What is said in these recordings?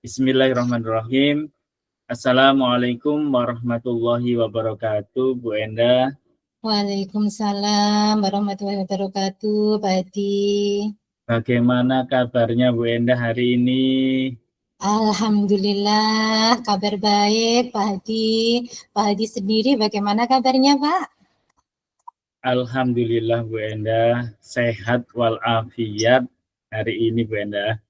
Bismillahirrahmanirrahim. Assalamualaikum warahmatullahi wabarakatuh, Bu Enda. Waalaikumsalam warahmatullahi wabarakatuh, Pak Hadi. Bagaimana kabarnya Bu Enda hari ini? Alhamdulillah, kabar baik, Pak Hadi. Pak Hadi sendiri bagaimana kabarnya, Pak? Alhamdulillah Bu Enda, sehat walafiat hari ini Bu Enda.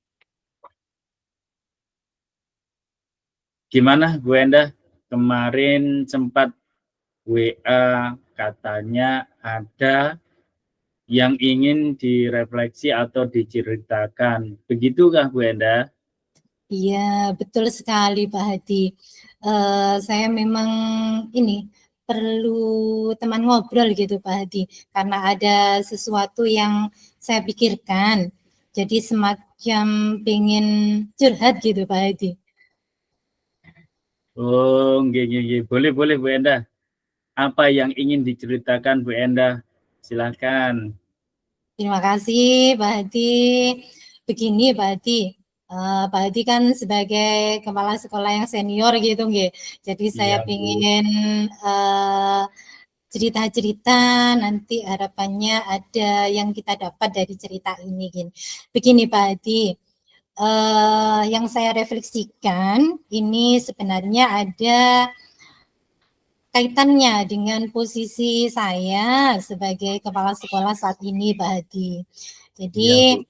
Gimana Bu Enda? Kemarin sempat WA katanya ada yang ingin direfleksi atau diceritakan. Begitukah Bu Enda? Iya, betul sekali, Pak Hadi. Saya memang perlu teman ngobrol gitu, Pak Hadi, karena ada sesuatu yang saya pikirkan. Jadi semacam pengen curhat gitu, Pak Hadi. Oh, nggih. Boleh Bu Enda. Apa yang ingin diceritakan Bu Enda? Silakan. Terima kasih, Pak Hadi. Begini, Pak Hadi. Pak Hadi kan sebagai kepala sekolah yang senior gitu, nggih. Jadi saya Iya, Bu. ingin cerita-cerita, nanti harapannya ada yang kita dapat dari cerita ini. Gini. Begini, Pak Hadi. Yang saya refleksikan ini sebenarnya ada kaitannya dengan posisi saya sebagai kepala sekolah saat ini, Pak Hadi. Jadi Iya,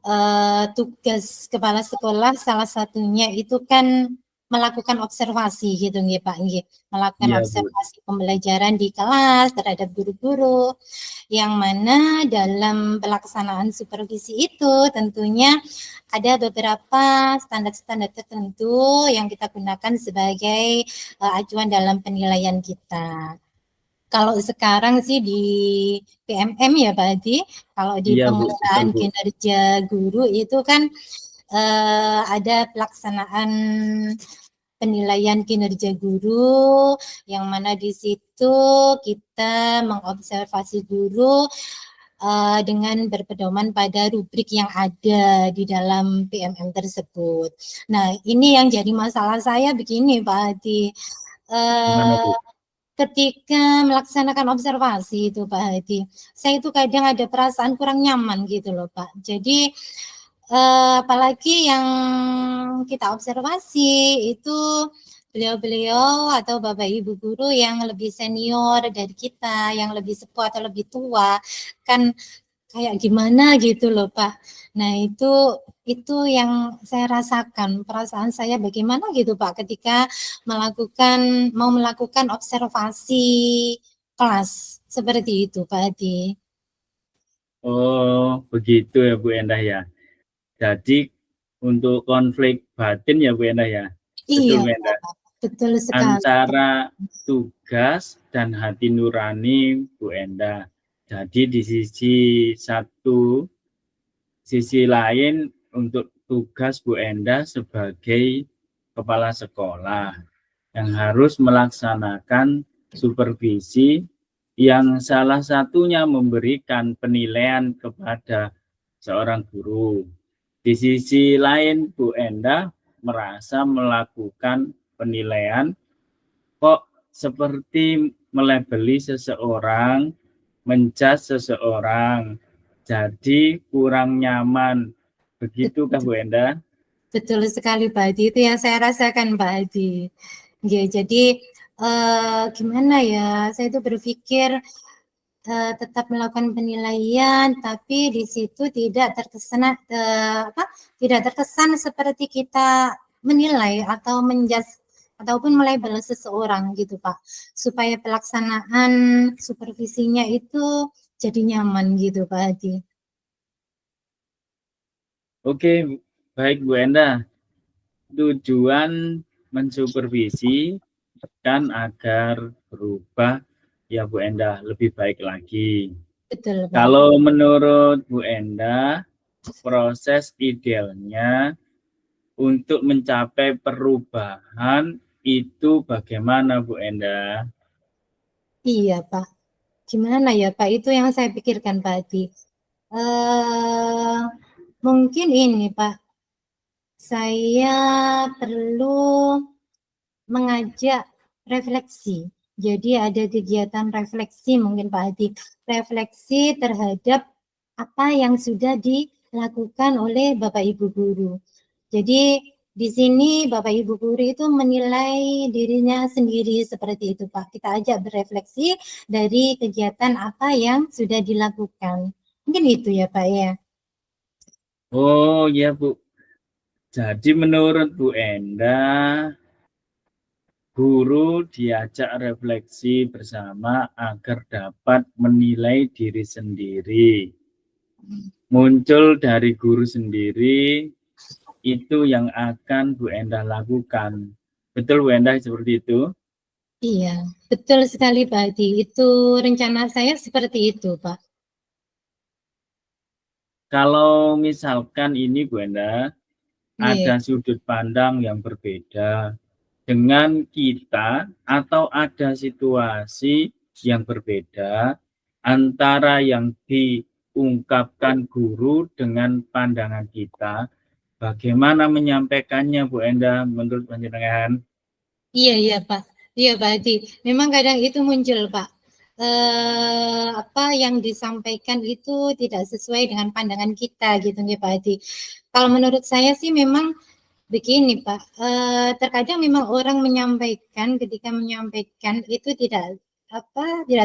Bu. tugas kepala sekolah salah satunya itu kan melakukan observasi gitu nggih Pak nggih. Melakukan Iya, Bu. observasi pembelajaran di kelas terhadap guru-guru yang mana dalam pelaksanaan supervisi itu tentunya ada beberapa standar-standar tertentu yang kita gunakan sebagai acuan dalam penilaian kita. Kalau sekarang sih di PMM ya Pak Hadi, kalau di Iya, Bu. Betul, pengelolaan Bu. kinerja guru itu kan ada pelaksanaan penilaian kinerja guru yang mana di situ kita mengobservasi guru dengan berpedoman pada rubrik yang ada di dalam PMM tersebut. Nah, ini yang jadi masalah saya begini Pak Hadi. Gimana, Bu? Ketika melaksanakan observasi itu Pak Hadi, saya itu kadang ada perasaan kurang nyaman gitu loh Pak. Jadi apalagi yang kita observasi itu beliau-beliau atau Bapak Ibu guru yang lebih senior dari kita, yang lebih sepuh atau lebih tua, kan kayak gimana gitu loh Pak. Nah itu yang saya rasakan, perasaan saya bagaimana gitu Pak ketika mau melakukan observasi kelas seperti itu Pak Hadi. Oh, begitu ya Bu Endah ya. Jadi untuk konflik batin ya Bu Endah ya. Iya Betul Bu Endah. Pak, betul sekali. Antara tugas dan hati nurani Bu Endah. Jadi di sisi lain untuk tugas Bu Endah sebagai kepala sekolah yang harus melaksanakan supervisi yang salah satunya memberikan penilaian kepada seorang guru. Di sisi lain, Bu Enda merasa melakukan penilaian kok seperti melebeli seseorang, menjudge seseorang, jadi kurang nyaman. Begitukah Bu Enda? Betul sekali Pak Hadi, itu yang saya rasakan Pak Hadi. Ya, jadi gimana ya, saya itu berpikir tetap melakukan penilaian, tapi di situ tidak terkesan seperti kita menilai atau menjudge ataupun melabel seseorang gitu Pak, supaya pelaksanaan supervisinya itu jadi nyaman gitu Pak Hadi. Oke, baik Bu Enda. Tujuan mensupervisi kan agar berubah ya Bu Enda lebih baik lagi. Betul Pak. Kalau menurut Bu Enda, proses idealnya untuk mencapai perubahan itu bagaimana Bu Enda? Iya Pak, gimana ya Pak, itu yang saya pikirkan Pak Hadi. Mungkin ini Pak, saya perlu mengajak refleksi. Jadi ada kegiatan refleksi mungkin Pak Hadi, refleksi terhadap apa yang sudah dilakukan oleh Bapak Ibu guru. Jadi di sini Bapak Ibu guru itu menilai dirinya sendiri seperti itu Pak. Kita ajak berefleksi dari kegiatan apa yang sudah dilakukan. Mungkin itu ya Pak ya. Oh ya Bu. Jadi menurut Bu Endah, guru diajak refleksi bersama agar dapat menilai diri sendiri. Muncul dari guru sendiri, itu yang akan Bu Endah lakukan. Betul Bu Endah seperti itu? Iya, betul sekali Pak Hadi. Itu rencana saya seperti itu Pak. Kalau misalkan ini Bu Endah, Iya. ada sudut pandang yang berbeda dengan kita atau ada situasi yang berbeda antara yang diungkapkan guru dengan pandangan kita, bagaimana menyampaikannya Bu Endah menurut panjenengan? Iya Pak. Iya Pak Hadi. Memang kadang itu muncul Pak. Apa yang disampaikan itu tidak sesuai dengan pandangan kita gitu nih Pak Hadi. Kalau menurut saya sih memang begini Pak. Terkadang memang orang menyampaikan ketika menyampaikan itu tidak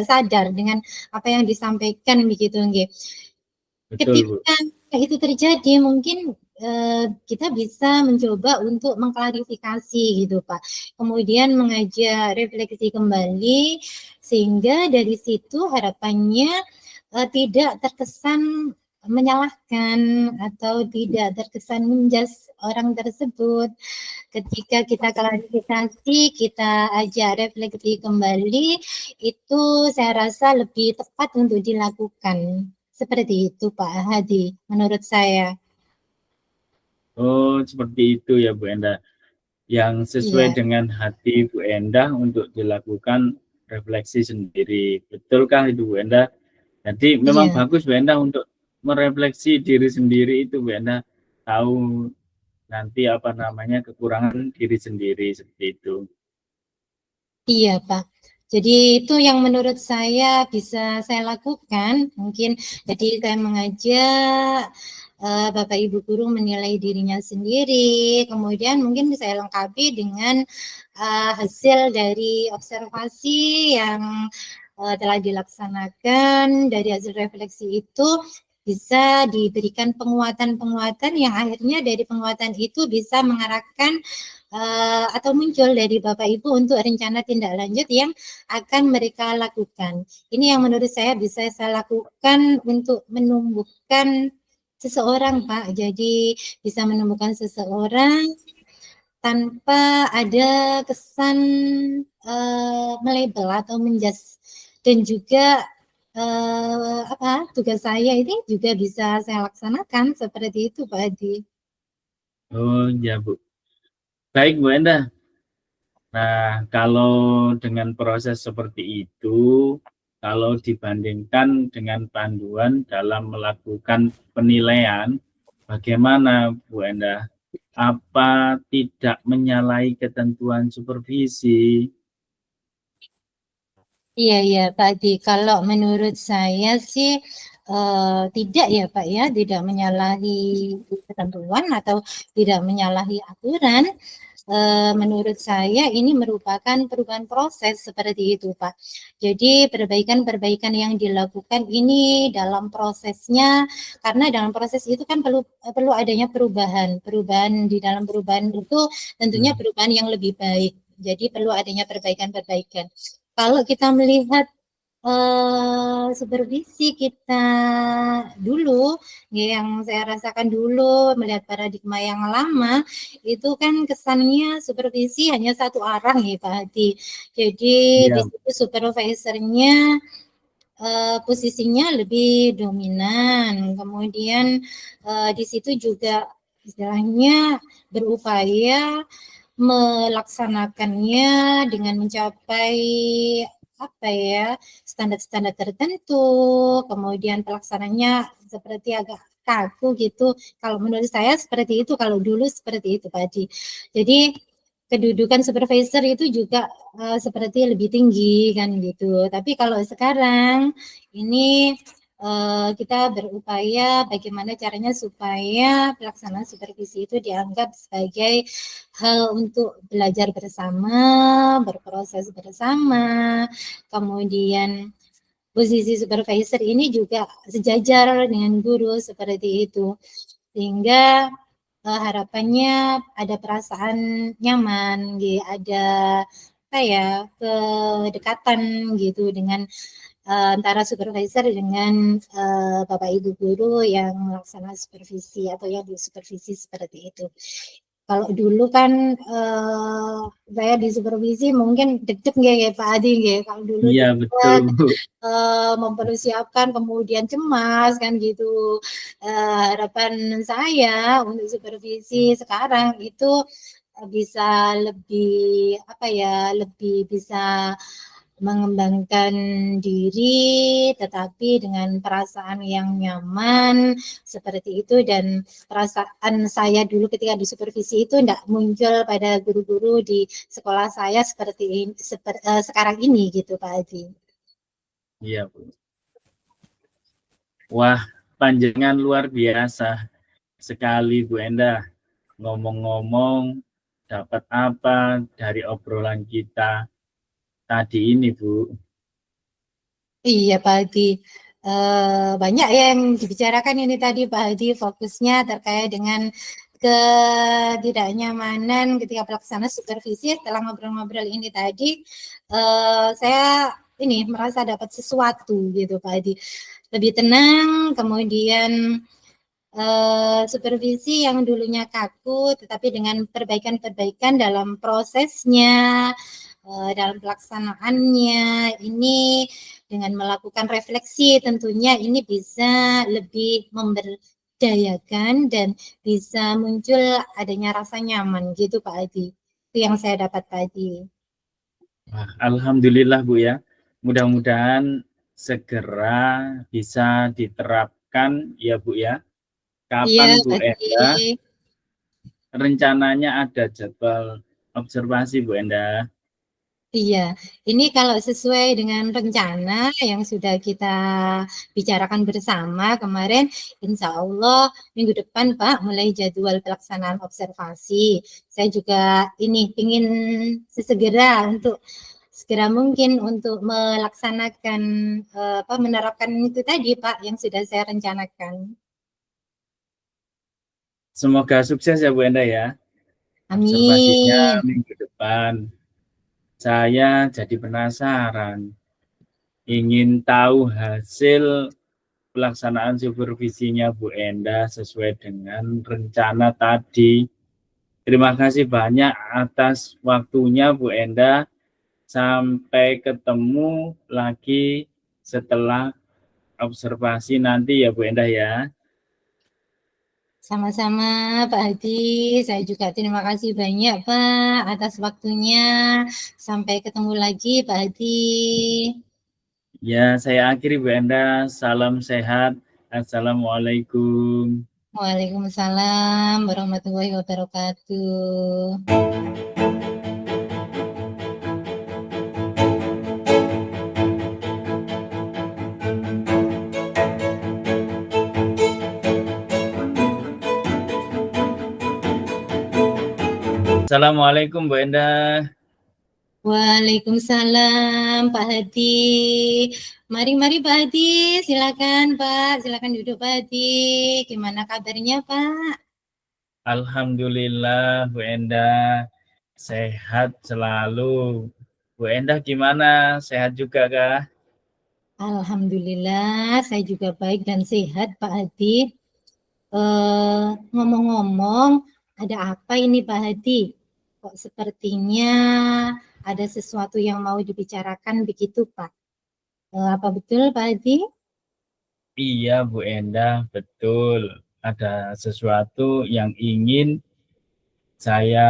sadar dengan apa yang disampaikan begitu nggih. Betul Bu. Ketika itu terjadi mungkin kita bisa mencoba untuk mengklarifikasi gitu Pak. Kemudian mengajak refleksi kembali sehingga dari situ harapannya tidak terkesan menyalahkan atau tidak terkesan menjas orang tersebut. Ketika kita klarifikasi, kita ajak refleksi kembali, itu saya rasa lebih tepat untuk dilakukan. Seperti itu Pak Hadi, menurut saya. Oh, seperti itu ya Bu Endah. Yang sesuai Iya, dengan hati Bu Endah untuk dilakukan refleksi sendiri. Betulkah itu Bu Endah? Jadi memang iya, bagus Bu Endah untuk merefleksi diri sendiri itu Bu Endah tahu nanti apa namanya kekurangan diri sendiri seperti itu. iya Pak. Jadi itu yang menurut saya bisa saya lakukan. Mungkin jadi saya mengajak Bapak Ibu guru menilai dirinya sendiri. Kemudian mungkin saya lengkapi dengan hasil dari observasi yang telah dilaksanakan. Dari hasil refleksi itu bisa diberikan penguatan-penguatan yang akhirnya dari penguatan itu bisa mengarahkan atau muncul dari Bapak Ibu untuk rencana tindak lanjut yang akan mereka lakukan. Ini yang menurut saya bisa saya lakukan untuk menumbuhkan seseorang, Pak. Jadi bisa menumbuhkan seseorang tanpa ada kesan melabel atau menjas, dan juga tugas saya ini juga bisa saya laksanakan seperti itu Pak Adi. Oh ya Bu. Baik Bu Endah. Nah, kalau dengan proses seperti itu, kalau dibandingkan dengan panduan dalam melakukan penilaian, bagaimana Bu Endah? Apa tidak menyalahi ketentuan supervisi? Iya Pak Adi. Kalau menurut saya sih tidak ya Pak ya, tidak menyalahi ketentuan atau tidak menyalahi aturan. Menurut saya ini merupakan perubahan proses seperti itu Pak. Jadi perbaikan-perbaikan yang dilakukan ini dalam prosesnya, karena dalam proses itu kan perlu adanya perubahan. Perubahan di dalam perubahan itu tentunya perubahan yang lebih baik. Jadi perlu adanya perbaikan-perbaikan. Kalau kita melihat supervisi kita dulu, yang saya rasakan dulu melihat paradigma yang lama, itu kan kesannya supervisi hanya satu arah ya Pak Hadi. Jadi di Ya, situ supervisornya posisinya lebih dominan. Kemudian di situ juga istilahnya berupaya melaksanakannya dengan mencapai apa ya, standar-standar tertentu, kemudian pelaksananya seperti agak kaku gitu. Kalau menurut saya seperti itu, kalau dulu seperti itu Pak Adi. Jadi kedudukan supervisor itu juga seperti lebih tinggi kan gitu. Tapi kalau sekarang ini kita berupaya bagaimana caranya supaya pelaksanaan supervisi itu dianggap sebagai hal untuk belajar bersama, berproses bersama, kemudian posisi supervisor ini juga sejajar dengan guru seperti itu. Sehingga harapannya ada perasaan nyaman, ada apa ya, kedekatan gitu dengan antara supervisor dengan Bapak Ibu guru yang melaksanakan supervisi atau yang disupervisi seperti itu. Kalau dulu kan saya disupervisi mungkin deg-deg nggih ya Pak Adi nggih. Kalau dulu Iya, betul, deg-deg Bu. mempersiapkan kemudian cemas kan gitu. Harapan saya untuk supervisi sekarang itu bisa lebih apa ya, lebih bisa mengembangkan diri tetapi dengan perasaan yang nyaman seperti itu, dan perasaan saya dulu ketika disupervisi itu tidak muncul pada guru-guru di sekolah saya seperti ini, sekarang ini gitu Pak Adi. Iya, Bu. Wah, panjenengan luar biasa sekali Bu Endah. Ngomong-ngomong, dapat apa dari obrolan kita tadi ini, Bu? Iya Pak Hadi, banyak ya yang dibicarakan ini tadi Pak Hadi, fokusnya terkait dengan ketidaknyamanan ketika pelaksanaan supervisi. Setelah ngobrol-ngobrol ini tadi, saya ini merasa dapat sesuatu gitu Pak Hadi, lebih tenang, kemudian supervisi yang dulunya kaku, tetapi dengan perbaikan-perbaikan dalam prosesnya, dalam pelaksanaannya, ini dengan melakukan refleksi tentunya ini bisa lebih memberdayakan dan bisa muncul adanya rasa nyaman gitu Pak Adi. Itu yang saya dapat tadi. Wah, alhamdulillah Bu ya. Mudah-mudahan segera bisa diterapkan ya Bu ya. Iya Kapan Bu Pak Endah Adi. rencananya ada jadwal observasi Bu Endah? Iya, ini kalau sesuai dengan rencana yang sudah kita bicarakan bersama kemarin, insya Allah minggu depan Pak mulai jadwal pelaksanaan observasi. Saya juga ini ingin sesegera untuk segera mungkin untuk melaksanakan menerapkan itu tadi Pak yang sudah saya rencanakan. Semoga sukses ya Bu Endah ya. Observasinya Amin. minggu depan. Saya jadi penasaran, ingin tahu hasil pelaksanaan supervisinya Bu Endah sesuai dengan rencana tadi. Terima kasih banyak atas waktunya Bu Endah. Sampai ketemu lagi setelah observasi nanti ya Bu Endah ya. Sama-sama Pak Hadi, saya juga terima kasih banyak Pak atas waktunya. Sampai ketemu lagi Pak Hadi. Ya, saya akhiri Bu Endah. Salam sehat. Assalamualaikum. Waalaikumsalam warahmatullahi wabarakatuh. Assalamualaikum Bu Endah. Waalaikumsalam Pak Hadi. Mari Pak Hadi, silakan Pak, silakan duduk Pak Hadi. Gimana kabarnya Pak? Alhamdulillah Bu Endah. Sehat selalu. Bu Endah gimana? Sehat juga kah? Alhamdulillah, saya juga baik dan sehat Pak Hadi. Ngomong-ngomong, ada apa ini Pak Hadi? Kok sepertinya ada sesuatu yang mau dibicarakan begitu Pak? Apa betul Pak Hadi? Iya Bu Endah, betul. Ada sesuatu yang ingin saya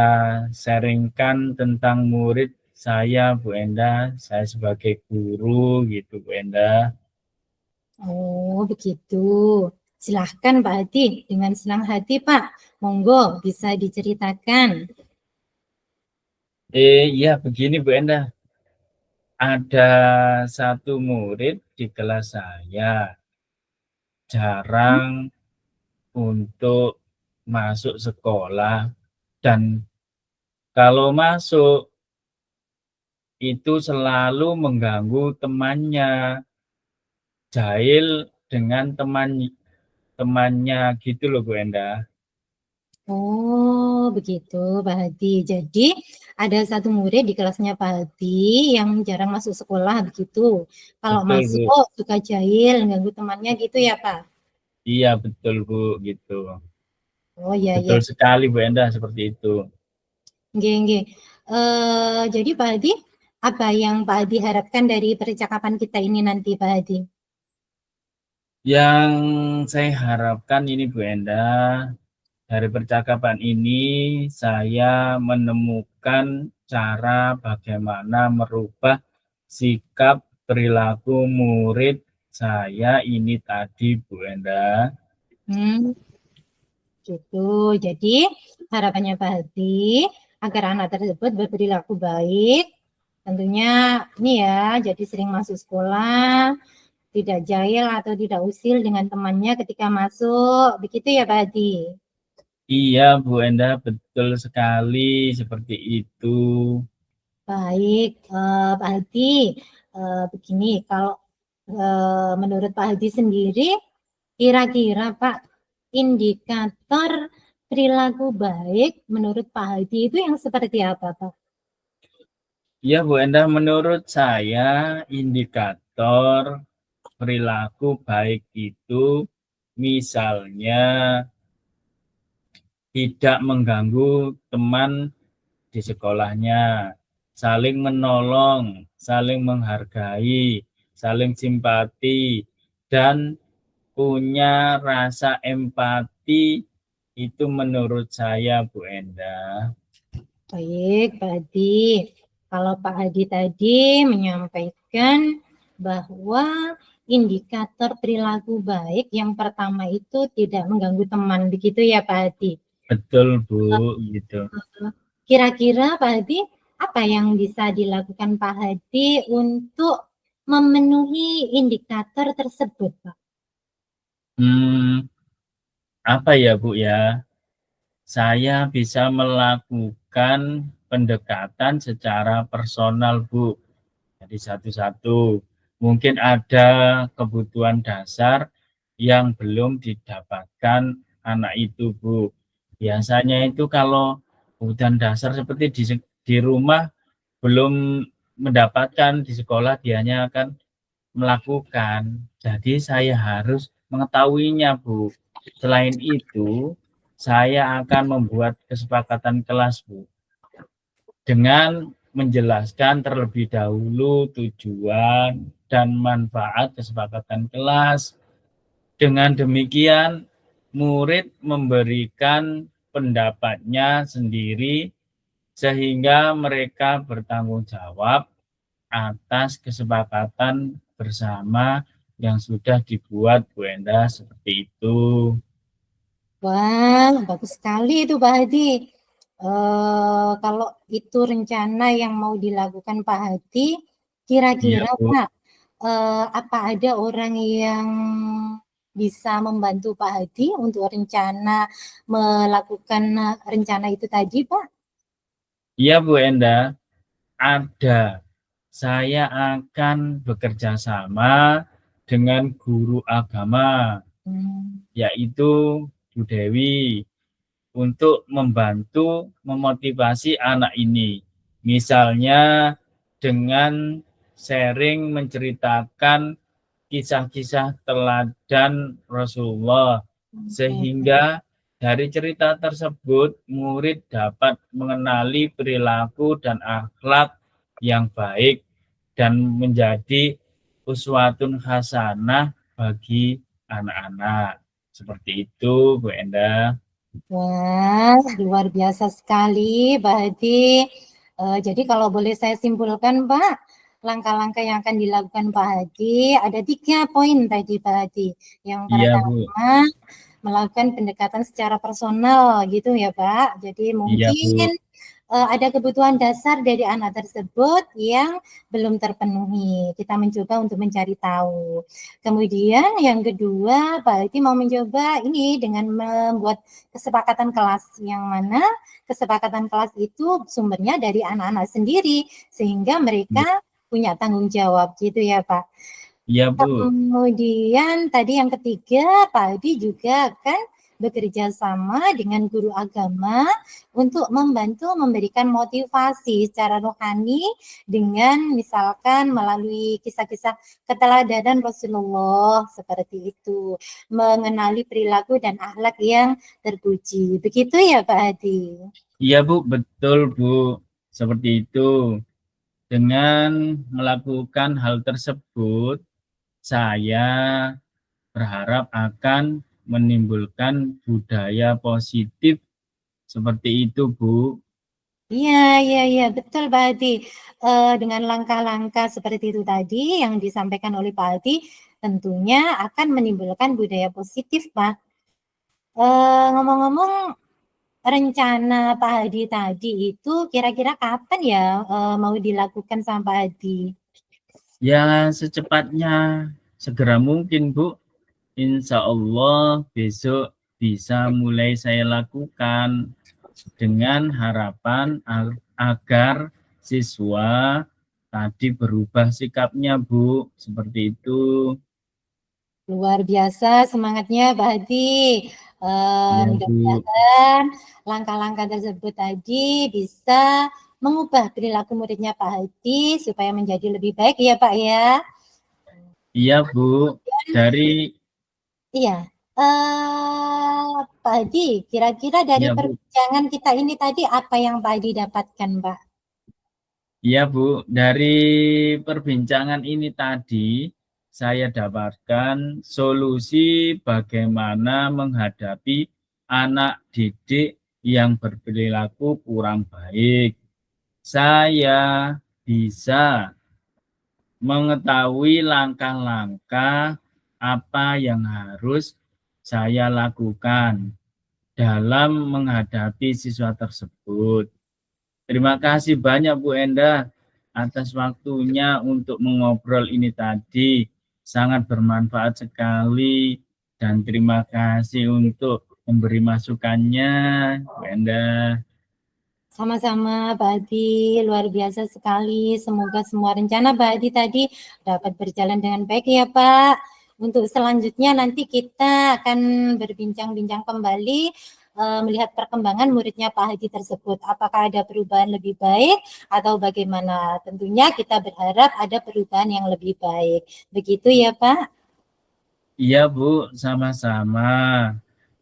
sharingkan tentang murid saya Bu Enda, saya sebagai guru gitu Bu Enda. Oh, begitu. Silahkan Pak Hadi, dengan senang hati Pak. Monggo, bisa diceritakan. Iya begini Bu Enda, ada satu murid di kelas saya jarang untuk masuk sekolah, dan kalau masuk itu selalu mengganggu temannya, jahil dengan temannya gitu loh Bu Enda. Oh, begitu Pak Hadi. Jadi, ada satu murid di kelasnya Pak Hadi yang jarang masuk sekolah begitu. Kalau Betul Bu. masuk suka jahil, ganggu temannya gitu ya Pak? Iya betul Bu gitu. Oh iya Betul iya. sekali Bu Enda, seperti itu. Nggih, nggih. Jadi Pak Hadi, apa yang Pak Hadi harapkan dari percakapan kita ini nanti Pak Hadi? Yang saya harapkan ini Bu Enda, dari percakapan ini saya menemukan cara bagaimana merubah sikap perilaku murid saya ini tadi Bu Enda. Gitu. Jadi harapannya Pak Hadi agar anak tersebut berperilaku baik. Tentunya ini ya, jadi sering masuk sekolah, tidak jahil atau tidak usil dengan temannya ketika masuk. Begitu ya Pak Hadi? Iya Bu Enda, betul sekali seperti itu. Baik, Pak Hadi. Begini, kalau menurut Pak Hadi sendiri, kira-kira Pak, indikator perilaku baik menurut Pak Hadi itu yang seperti apa Pak? Ya Bu Enda, menurut saya indikator perilaku baik itu misalnya tidak mengganggu teman di sekolahnya, saling menolong, saling menghargai, saling simpati, dan punya rasa empati, itu menurut saya Bu Enda. Baik, Pak Hadi. Kalau Pak Hadi tadi menyampaikan bahwa indikator perilaku baik yang pertama itu tidak mengganggu teman, begitu ya Pak Hadi? Betul Bu, gitu. Kira-kira Pak Hadi, apa yang bisa dilakukan Pak Hadi untuk memenuhi indikator tersebut, Pak? Apa ya Bu ya? Saya bisa melakukan pendekatan secara personal Bu. Jadi satu-satu. Mungkin ada kebutuhan dasar yang belum didapatkan anak itu Bu. Biasanya itu kalau kebutuhan dasar seperti di rumah belum mendapatkan, di sekolah dianya akan melakukan. Jadi saya harus mengetahuinya Bu. Selain itu, saya akan membuat kesepakatan kelas Bu, dengan menjelaskan terlebih dahulu tujuan dan manfaat kesepakatan kelas. Dengan demikian, murid memberikan pendapatnya sendiri sehingga mereka bertanggung jawab atas kesepakatan bersama yang sudah dibuat Bu Enda, seperti itu. Wah, bagus sekali itu Pak Hadi. Kalau itu rencana yang mau dilakukan Pak Hadi, Iya kira-kira Bu. Pak, apa ada orang yang bisa membantu Pak Hadi untuk melakukan rencana itu tadi, Pak? Iya Bu Enda, ada. Saya akan bekerja sama dengan guru agama, yaitu Bu Dewi, untuk membantu memotivasi anak ini. Misalnya dengan sharing menceritakan kisah-kisah teladan Rasulullah, sehingga dari cerita tersebut murid dapat mengenali perilaku dan akhlak yang baik dan menjadi uswatun hasanah bagi anak-anak. Seperti itu Bu Enda. Wah, luar biasa sekali, Pak Hadi. Jadi kalau boleh saya simpulkan, Pak, langkah-langkah yang akan dilakukan Pak Hadi ada 3 poin tadi Pak Hadi. Yang Iya, Bu. pertama, melakukan pendekatan secara personal gitu ya Pak. Jadi Iya, Bu. mungkin ada kebutuhan dasar dari anak tersebut yang belum terpenuhi. Kita mencoba untuk mencari tahu. Kemudian yang kedua, Pak Hadi mau mencoba ini dengan membuat kesepakatan kelas yang mana kesepakatan kelas itu sumbernya dari anak-anak sendiri sehingga mereka punya tanggung jawab gitu ya Pak. Iya, Bu. Kemudian tadi yang ketiga, Pak Hadi juga akan bekerja sama dengan guru agama untuk membantu memberikan motivasi secara rohani dengan misalkan melalui kisah-kisah keteladanan Rasulullah seperti itu, mengenali perilaku dan akhlak yang terpuji. Begitu ya Pak Hadi? Iya, Bu, betul, Bu. Seperti itu. Dengan melakukan hal tersebut, saya berharap akan menimbulkan budaya positif seperti itu, Bu. Iya, betul Pak Hadi. Dengan langkah-langkah seperti itu tadi yang disampaikan oleh Pak Hadi, tentunya akan menimbulkan budaya positif, Pak. Ngomong-ngomong, rencana Pak Hadi tadi itu kira-kira kapan ya mau dilakukan sama Pak Hadi? Ya, secepatnya, segera mungkin, Bu. Insya Allah besok bisa mulai saya lakukan dengan harapan agar siswa tadi berubah sikapnya, Bu. Seperti itu. Luar biasa semangatnya Pak Hadi. Ya, Bu. Mudah-mudahan langkah-langkah tersebut tadi bisa mengubah perilaku muridnya Pak Hadi supaya menjadi lebih baik ya Pak ya. Iya, Bu. Dari Iya, Pak Hadi, kira-kira dari ya, Bu. perbincangan kita ini tadi apa yang Pak Hadi dapatkan, Pak? Iya, Bu. Dari perbincangan ini tadi saya dapatkan solusi bagaimana menghadapi anak didik yang berperilaku kurang baik. Saya bisa mengetahui langkah-langkah apa yang harus saya lakukan dalam menghadapi siswa tersebut. Terima kasih banyak Bu Enda atas waktunya untuk mengobrol ini tadi. Sangat bermanfaat sekali dan terima kasih untuk memberi masukannya Bu Enda. Sama-sama, Pak Hadi, luar biasa sekali. Semoga semua rencana Pak Hadi tadi dapat berjalan dengan baik ya, Pak. Untuk selanjutnya nanti kita akan berbincang-bincang kembali melihat perkembangan muridnya Pak Hadi tersebut. Apakah ada perubahan lebih baik atau bagaimana? Tentunya kita berharap ada perubahan yang lebih baik. Begitu ya, Pak? Iya Bu, sama-sama.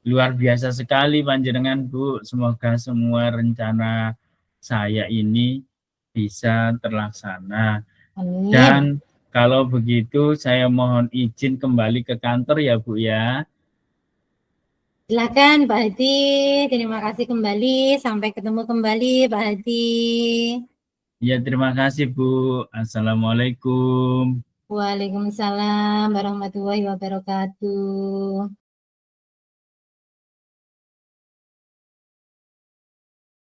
Luar biasa sekali panjenengan Bu. Semoga semua rencana saya ini bisa terlaksana. Amin. Dan kalau begitu saya mohon izin kembali ke kantor ya Bu ya. Silakan Pak Hadi, terima kasih kembali. Sampai ketemu kembali Pak Hadi. Ya terima kasih Bu. Assalamualaikum. Waalaikumsalam warahmatullahi wabarakatuh.